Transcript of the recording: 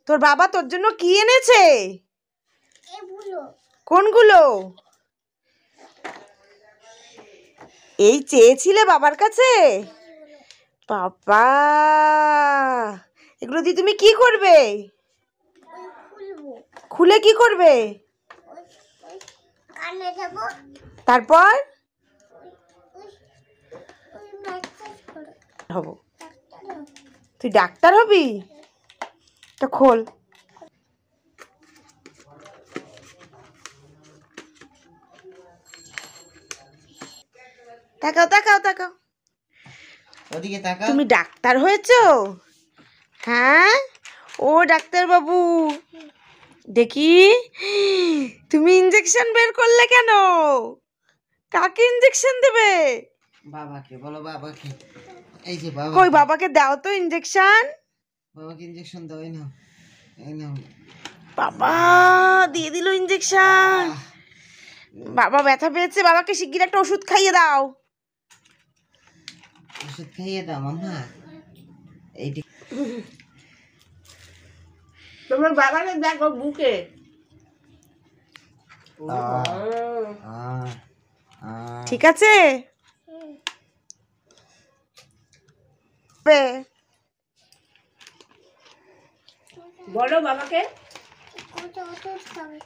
তোর বাবা তোর জন্য কি এনেছে? এগুলো কোনগুলো? এই চেয়েছিলে বাবার কাছে? বাবা, এগুলো দিয়ে তুমি কি করবে? খুলবো, খুলে কি করবে? ওই ওই কানে দেবো, তারপর ওই ওই ওই ম্যাসাজ করে হব। ডাক্তার হবে। তুই ডাক্তার হবি? তো খোল। তাকাও তাকাও তাকাও। ওদিকে তাকাও। তুমি ডাক্তার হয়েছো? হ্যাঁ, ও ডাক্তার বাবু দেখি, তুমি ইঞ্জেকশন বের করলে কেন? কাকে ইঞ্জেকশন দেবে? বাবাকে বলো, বাবাকে। এই যে বাবা, কই বাবাকে দাও তো ইঞ্জেকশন। বাবাকে ইঞ্জেকশন দাও। এই নাও, এই নাও। বাবা দিয়ে দিল ইঞ্জেকশন। আহ, বাবা ব্যথা পেয়েছে, বাবাকে শিগগির একটা ওষুধ খাইয়ে দাও। ওষুধ খাইয়ে দাও মাম্মা। এইটি তোমার বাবাকে দেখো বুকে। ঠিক আছে? বলো বাবাকে। ওটা ওষুধ খাবে।